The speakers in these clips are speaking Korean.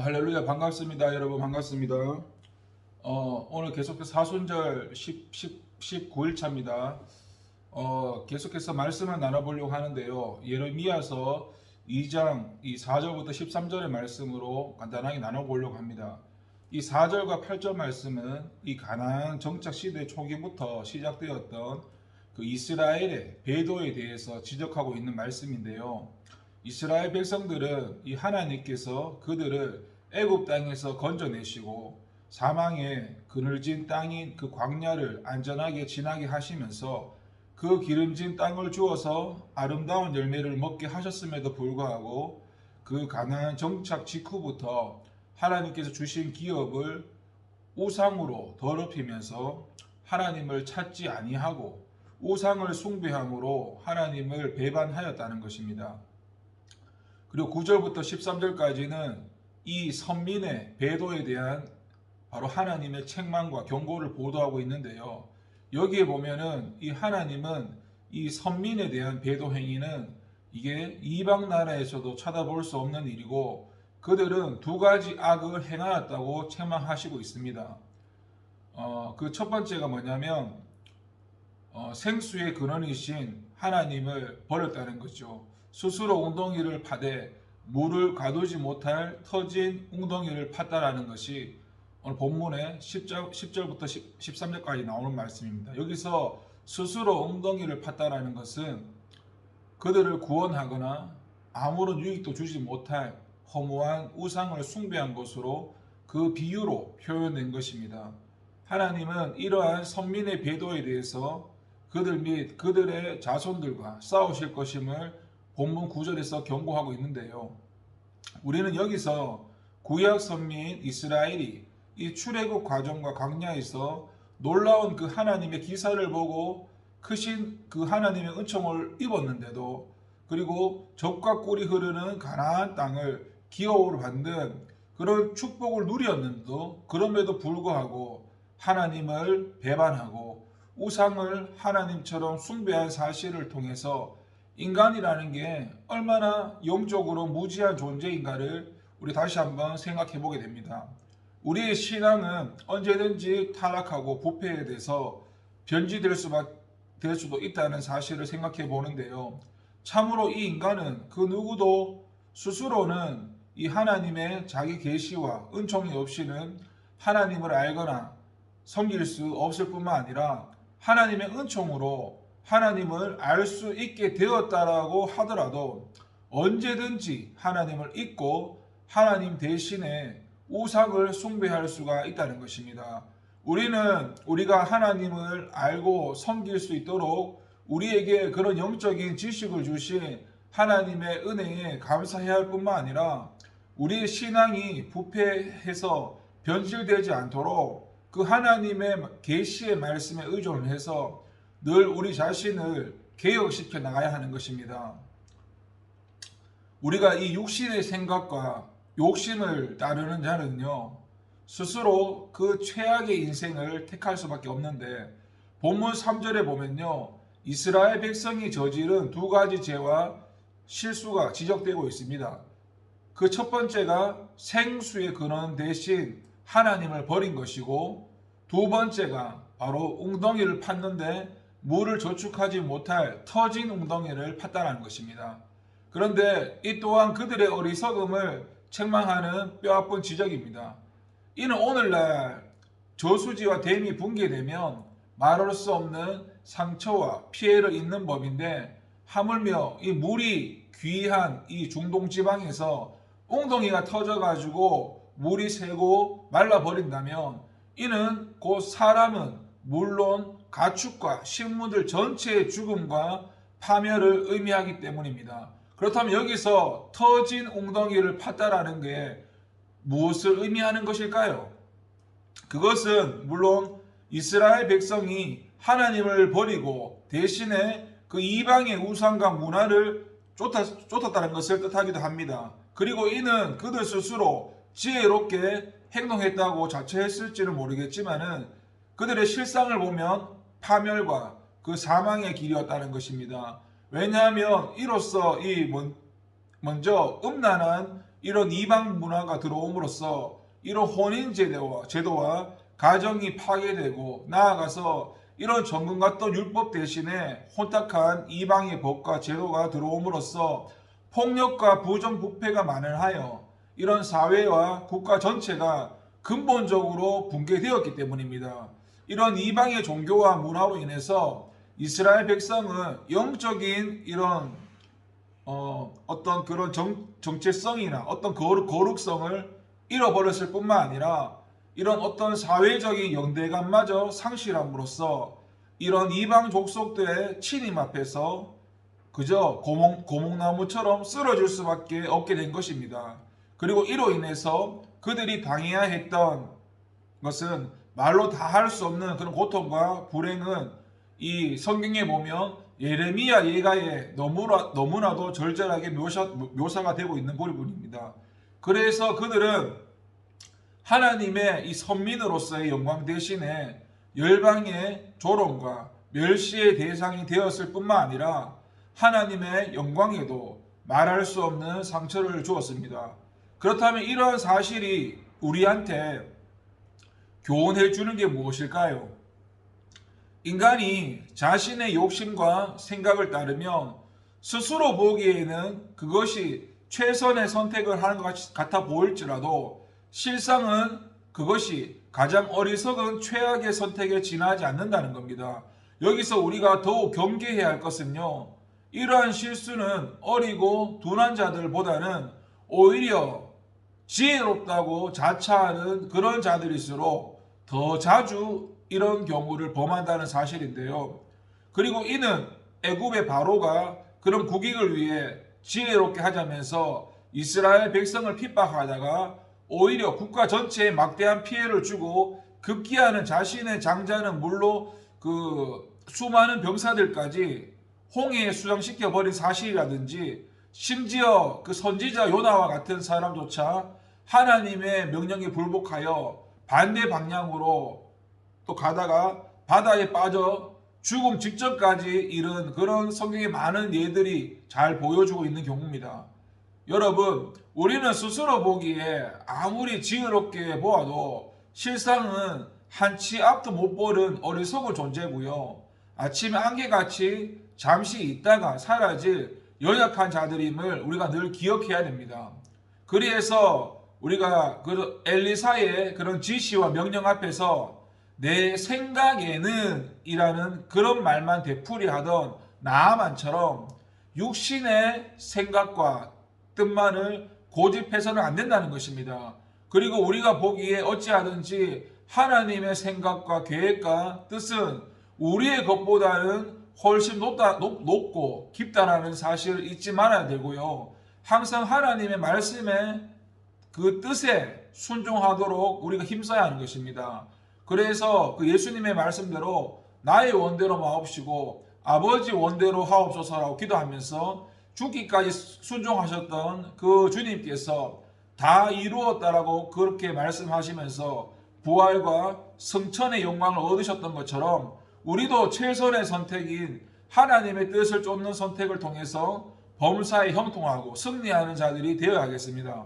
할렐루야 반갑습니다. 여러분 반갑습니다. 오늘 계속해서 사순절 19일차입니다. 계속해서 말씀을 나눠보려고 하는데요. 예레미야서 2장 이 4절부터 13절의 말씀으로 간단하게 나눠보려고 합니다. 이 4절과 8절 말씀은 이 가나안 정착 시대 초기부터 시작되었던 그 이스라엘의 배도에 대해서 지적하고 있는 말씀인데요. 이스라엘 백성들은 이 하나님께서 그들을 애굽 땅에서 건져내시고 사망의 그늘진 땅인 그 광야를 안전하게 지나게 하시면서 그 기름진 땅을 주어서 아름다운 열매를 먹게 하셨음에도 불구하고 그 가나안 정착 직후부터 하나님께서 주신 기업을 우상으로 더럽히면서 하나님을 찾지 아니하고 우상을 숭배함으로 하나님을 배반하였다는 것입니다. 그리고 9절부터 13절까지는 이 선민의 배도에 대한 바로 하나님의 책망과 경고를 보도하고 있는데요. 여기에 보면은 이 하나님은 이 선민에 대한 배도 행위는 이게 이방 나라에서도 찾아볼 수 없는 일이고 그들은 두 가지 악을 행하였다고 책망하시고 있습니다. 그 첫 번째가 뭐냐면 생수의 근원이신 하나님을 버렸다는 거죠. 스스로 웅덩이를 파되 물을 가두지 못할 터진 웅덩이를 팠다라는 것이 오늘 본문의 10절부터 13절까지 나오는 말씀입니다. 여기서 스스로 웅덩이를 팠다라는 것은 그들을 구원하거나 아무런 유익도 주지 못할 허무한 우상을 숭배한 것으로 그 비유로 표현된 것입니다. 하나님은 이러한 선민의 배도에 대해서 그들 및 그들의 자손들과 싸우실 것임을 본문 9절에서 경고하고 있는데요. 우리는 여기서 구약 선민 이스라엘이 이 출애굽 과정과 광야에서 놀라운 그 하나님의 기사를 보고 크신 그 하나님의 은총을 입었는데도 그리고 적과 꿀이 흐르는 가나안 땅을 기업으로 받는 그런 축복을 누렸는데도 그럼에도 불구하고 하나님을 배반하고 우상을 하나님처럼 숭배한 사실을 통해서 인간이라는 게 얼마나 영적으로 무지한 존재인가를 우리 다시 한번 생각해 보게 됩니다. 우리의 신앙은 언제든지 타락하고 부패돼서 변질될 수도 있다는 사실을 생각해 보는데요. 참으로 이 인간은 그 누구도 스스로는 이 하나님의 자기 계시와 은총이 없이는 하나님을 알거나 섬길 수 없을 뿐만 아니라 하나님의 은총으로 하나님을 알 수 있게 되었다라고 하더라도 언제든지 하나님을 잊고 하나님 대신에 우상을 숭배할 수가 있다는 것입니다. 우리는 우리가 하나님을 알고 섬길 수 있도록 우리에게 그런 영적인 지식을 주신 하나님의 은혜에 감사해야 할 뿐만 아니라 우리의 신앙이 부패해서 변질되지 않도록 그 하나님의 계시의 말씀에 의존을 해서 늘 우리 자신을 개혁시켜 나가야 하는 것입니다. 우리가 이 육신의 생각과 욕심을 따르는 자는요, 스스로 그 최악의 인생을 택할 수밖에 없는데 본문 3절에 보면요, 이스라엘 백성이 저지른 두 가지 죄와 실수가 지적되고 있습니다. 그 첫 번째가 생수의 근원 대신 하나님을 버린 것이고 두 번째가 바로 웅덩이를 팠는데 물을 저축하지 못할 터진 웅덩이를 팠다는 것입니다. 그런데 이 또한 그들의 어리석음을 책망하는 뼈아픈 지적입니다. 이는 오늘날 저수지와 댐이 붕괴되면 말할 수 없는 상처와 피해를 입는 법인데 하물며 이 물이 귀한 이 중동 지방에서 웅덩이가 터져가지고 물이 새고 말라버린다면 이는 곧 사람은 물론 가축과 식물들 전체의 죽음과 파멸을 의미하기 때문입니다. 그렇다면 여기서 터진 웅덩이를 팠다라는 게 무엇을 의미하는 것일까요? 그것은 물론 이스라엘 백성이 하나님을 버리고 대신에 그 이방의 우상과 문화를 쫓았다는 것을 뜻하기도 합니다. 그리고 이는 그들 스스로 지혜롭게 행동했다고 자처했을지는 모르겠지만은 그들의 실상을 보면 파멸과 그 사망의 길이었다는 것입니다. 왜냐하면 이로써 먼저 음란한 이런 이방 문화가 들어옴으로써 이런 혼인 제도와 가정이 파괴되고 나아가서 이런 정금 같던 율법 대신에 혼탁한 이방의 법과 제도가 들어옴으로써 폭력과 부정부패가 만연하여 이런 사회와 국가 전체가 근본적으로 붕괴되었기 때문입니다. 이런 이방의 종교와 문화로 인해서 이스라엘 백성은 영적인 이런 어떤 그런 정체성이나 어떤 거룩성을 잃어버렸을 뿐만 아니라 이런 어떤 사회적인 연대감마저 상실함으로써 이런 이방 족속들의 침입 앞에서 그저 고목나무처럼 쓰러질 수밖에 없게 된 것입니다. 그리고 이로 인해서 그들이 당해야 했던 것은 말로 다 할 수 없는 그런 고통과 불행은 이 성경에 보면 예레미야 예가에 너무나도 절절하게 묘사가 되고 있는 부분입니다. 그래서 그들은 하나님의 이 선민으로서의 영광 대신에 열방의 조롱과 멸시의 대상이 되었을 뿐만 아니라 하나님의 영광에도 말할 수 없는 상처를 주었습니다. 그렇다면 이러한 사실이 우리한테 교훈해 주는 게 무엇일까요? 인간이 자신의 욕심과 생각을 따르면 스스로 보기에는 그것이 최선의 선택을 하는 것 같아 보일지라도 실상은 그것이 가장 어리석은 최악의 선택에 지나지 않는다는 겁니다. 여기서 우리가 더욱 경계해야 할 것은요, 이러한 실수는 어리고 둔한 자들보다는 오히려 지혜롭다고 자처하는 그런 자들일수록 더 자주 이런 경우를 범한다는 사실인데요. 그리고 이는 애굽의 바로가 그런 국익을 위해 지혜롭게 하자면서 이스라엘 백성을 핍박하다가 오히려 국가 전체에 막대한 피해를 주고 급기야는 자신의 장자는 물론 그 수많은 병사들까지 홍해에 수장시켜 버린 사실이라든지 심지어 그 선지자 요나와 같은 사람조차 하나님의 명령에 불복하여 반대 방향으로 또 가다가 바다에 빠져 죽음 직전까지 이른 그런 성경의 많은 예들이 잘 보여주고 있는 경우입니다. 여러분, 우리는 스스로 보기에 아무리 지혜롭게 보아도 실상은 한치 앞도 못 보는 어리석은 존재고요. 아침에 안개같이 잠시 있다가 사라질 연약한 자들임을 우리가 늘 기억해야 됩니다. 그래서 우리가 그 엘리사의 그런 지시와 명령 앞에서 내 생각에는 이라는 그런 말만 되풀이하던 나아만처럼 육신의 생각과 뜻만을 고집해서는 안 된다는 것입니다. 그리고 우리가 보기에 어찌하든지 하나님의 생각과 계획과 뜻은 우리의 것보다는 훨씬 높고 깊다라는 사실을 잊지 말아야 되고요. 항상 하나님의 말씀에 그 뜻에 순종하도록 우리가 힘써야 하는 것입니다. 그래서 그 예수님의 말씀대로 나의 원대로 마옵시고 아버지 원대로 하옵소서라고 기도하면서 죽기까지 순종하셨던 그 주님께서 다 이루었다라고 그렇게 말씀하시면서 부활과 성천의 영광을 얻으셨던 것처럼 우리도 최선의 선택인 하나님의 뜻을 쫓는 선택을 통해서 범사에 형통하고 승리하는 자들이 되어야 하겠습니다.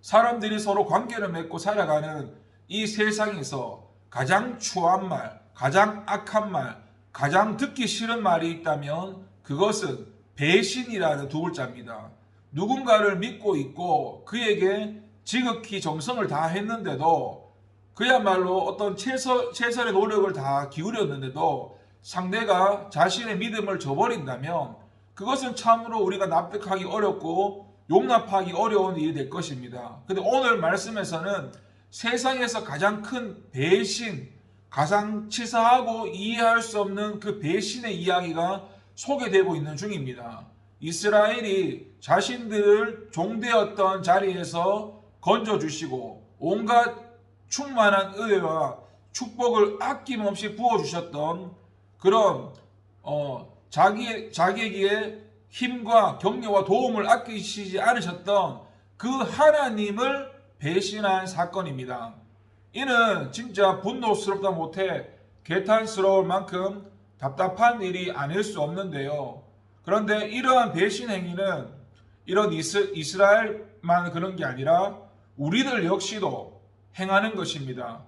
사람들이 서로 관계를 맺고 살아가는 이 세상에서 가장 추한 말, 가장 악한 말, 가장 듣기 싫은 말이 있다면 그것은 배신이라는 두 글자입니다. 누군가를 믿고 있고 그에게 지극히 정성을 다했는데도 그야말로 어떤 최선의 노력을 다 기울였는데도 상대가 자신의 믿음을 저버린다면 그것은 참으로 우리가 납득하기 어렵고 용납하기 어려운 일이 될 것입니다. 근데 오늘 말씀에서는 세상에서 가장 큰 배신, 가장 치사하고 이해할 수 없는 그 배신의 이야기가 소개되고 있는 중입니다. 이스라엘이 자신들을 종되었던 자리에서 건져주시고 온갖 충만한 은혜와 축복을 아낌없이 부어주셨던 그런 자기에게 힘과 격려와 도움을 아끼시지 않으셨던 그 하나님을 배신한 사건입니다. 이는 진짜 분노스럽다 못해 개탄스러울 만큼 답답한 일이 아닐 수 없는데요. 그런데 이러한 배신 행위는 이런 이스라엘 사람들만 그런 게 아니라 우리들 역시도 행하는 것입니다.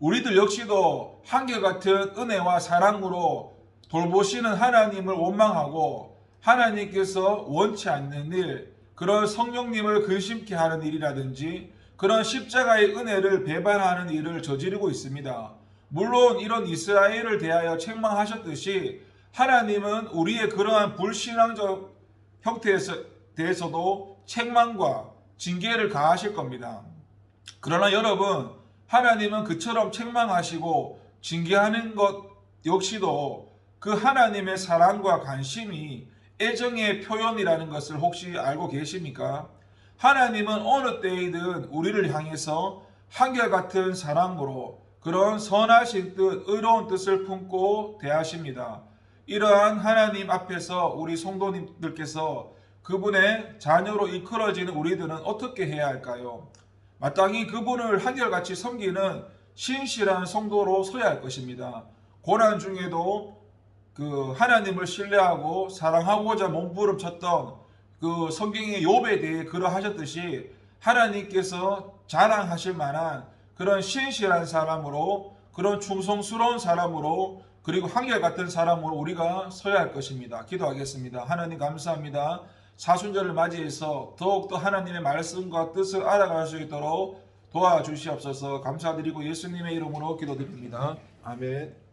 우리들 역시도 한결같은 은혜와 사랑으로 돌보시는 하나님을 원망하고 하나님께서 원치 않는 일, 그런 성령님을 근심케 하는 일이라든지 그런 십자가의 은혜를 배반하는 일을 저지르고 있습니다. 물론 이런 이스라엘을 대하여 책망하셨듯이 하나님은 우리의 그러한 불신앙적 형태에 대해서도 책망과 징계를 가하실 겁니다. 그러나 여러분, 하나님은 그처럼 책망하시고 징계하는 것 역시도 그 하나님의 사랑과 관심이 애정의 표현이라는 것을 혹시 알고 계십니까? 하나님은 어느 때이든 우리를 향해서 한결같은 사랑으로 그런 선하신 뜻, 의로운 뜻을 품고 대하십니다. 이러한 하나님 앞에서 우리 성도님들께서 그분의 자녀로 이끌어지는 우리들은 어떻게 해야 할까요? 마땅히 그분을 한결같이 섬기는 신실한 성도로 서야 할 것입니다. 고난 중에도 그 하나님을 신뢰하고 사랑하고자 몸부림쳤던 그 성경의 욥에 대해 그러하셨듯이 하나님께서 자랑하실 만한 그런 신실한 사람으로, 그런 충성스러운 사람으로, 그리고 한결같은 사람으로 우리가 서야 할 것입니다. 기도하겠습니다. 하나님 감사합니다. 사순절을 맞이해서 더욱더 하나님의 말씀과 뜻을 알아갈 수 있도록 도와주시옵소서. 감사드리고 예수님의 이름으로 기도드립니다. 아멘.